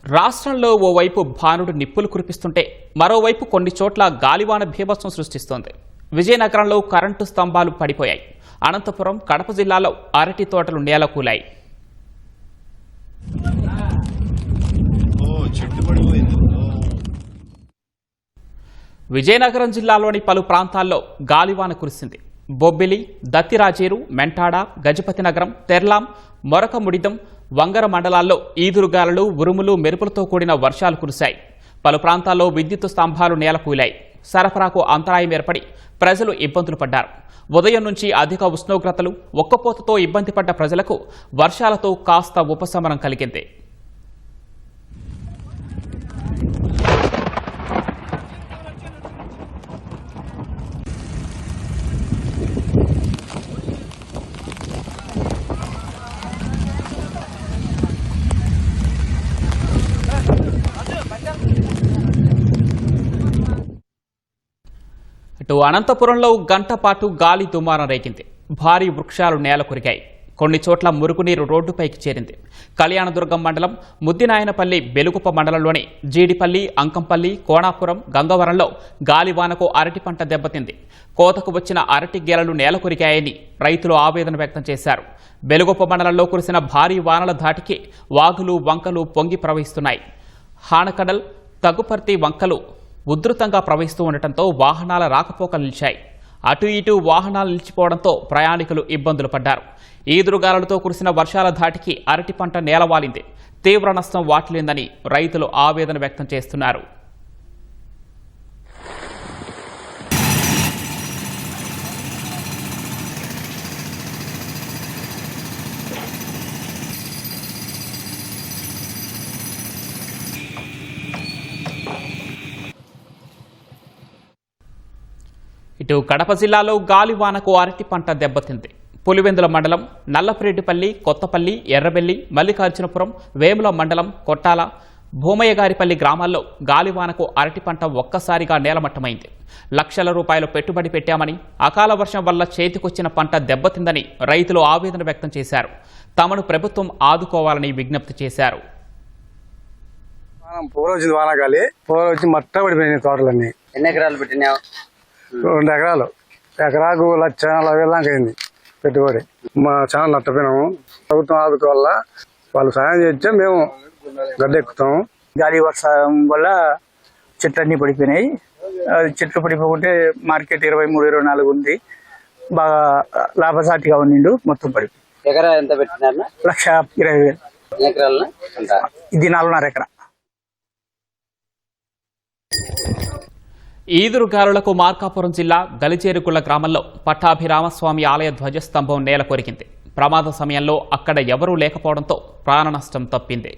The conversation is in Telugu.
రాష్ట్రంలో ఓవైపు భానుడు నిప్పులు కురిపిస్తుంటే మరోవైపు కొన్ని చోట్ల గాలివాన బీభత్సం సృష్టిస్తోంది. విజయనగరంలో కరెంటు స్తంభాలు పడిపోయాయి. అనంతపురం, కడప జిల్లాలో అరటి తోటలు నేలకూలాయి. విజయనగరం జిల్లాలోని పలు ప్రాంతాల్లో గాలివాన కురిసింది. బొబ్బిలి, దత్తిరాజేరు, మెంటాడ, గజపతి నగరం, తెర్లాం, మొరకముడిదం, వంగర మండలాల్లో ఈదురుగాలులు, ఉరుములు, మెరుపులతో కూడిన వర్షాలు కురిశాయి. పలు ప్రాంతాల్లో విద్యుత్ స్తంభాలు నేలకూలాయి. సరఫరాకు అంతరాయం ఏర్పడి ప్రజలు ఇబ్బందులు పడ్డారు. ఉదయం నుంచి అధిక ఉష్ణోగ్రతలు, ఒక్కపోతతో ఇబ్బంది పడ్డ ప్రజలకు వర్షాలతో కాస్త ఉపశమనం కలిగింది. ఇటు అనంతపురంలో గంట పాటు గాలి దుమారం రేగింది. భారీ వృక్షాలు నేల కొరిగాయి. కొన్ని చోట్ల మురుగునీరు రోడ్డుపైకి చేరింది. కళ్యాణదుర్గం మండలం, ముద్దినాయనపల్లి, బెలుగుప మండలంలోని జీడిపల్లి, అంకంపల్లి, కోణాపురం, గంగవరంలో గాలివానకు అరటి పంట దెబ్బతింది. కోతకు వచ్చిన అరటి గెలలు నేల కొరిగాయని రైతులు ఆవేదన వ్యక్తం చేశారు. బెలుగుప మండలంలో కురిసిన భారీ వానల ధాటికి వాగులు, వంకలు పొంగి ప్రవహిస్తున్నాయి. హానకడల్, తగుపర్తి వంకలు ఉధృతంగా ప్రవహిస్తూ ఉండటంతో వాహనాల రాకపోకలు నిలిచాయి. అటు ఇటు వాహనాలు నిలిచిపోవడంతో ప్రయాణికులు ఇబ్బందులు పడ్డారు. ఈదురుగాలులతో కురిసిన వర్షాల ధాటికి అరటి పంట నేలవాలింది. తీవ్ర నష్టం వాటిల్లిందని రైతులు ఆవేదన వ్యక్తం చేస్తున్నారు. ఇటు కడప జిల్లాలో గాలివానకు అరటి పంట దెబ్బతింది. పులివెందుల మండలం, నల్లపురెడ్డిపల్లి, కొత్తపల్లి, ఎర్రబెల్లి, మల్లికార్జునపురం, వేముల మండలం, కొట్టాల, భూమయ్యగారిపల్లి గ్రామాల్లో గాలివానకు అరటి పంట ఒక్కసారిగా నేలమట్టమైంది. లక్షల రూపాయలు పెట్టుబడి పెట్టామని, అకాల వర్షం వల్ల చేతికొచ్చిన పంట దెబ్బతిందని రైతులు ఆవేదన వ్యక్తం చేశారు. తమను ప్రభుత్వం ఆదుకోవాలని విజ్ఞప్తి చేశారు. ఎన్ని ఎకరాలు పెట్టినావు? 2 ఎకరాలు. ఎకరాకు 1,40,000 అయింది పెట్టుబడి. మా చాలా నష్టపోయినాము. ప్రభుత్వం ఆదుకోవాల, వాళ్ళు సాయం చేస్తే మేము గడ్డెక్కుతాము. గాలి వర్షం వల్ల చెట్లన్నీ పడిపోయినాయి. చెట్లు పడిపోకుంటే మార్కెట్ 23-24 ఉంది. బాగా లాభసాటిగా ఉండిండు. మొత్తం పడిపోయి ఎకరా ఎంత పెట్టినారు? 1,20,000. ఎకరాల ఇది 4.5 ఎకరా. ఈదురుగాలులకు మార్కాపురం జిల్లా గలిచేరుకుళ్ల గ్రామంలో పట్టాభిరామస్వామి ఆలయ ధ్వజస్తంభం నేల కొరికింది. ప్రమాద సమయంలో అక్కడ ఎవరూ లేకపోవడంతో ప్రాణ నష్టం తప్పింది.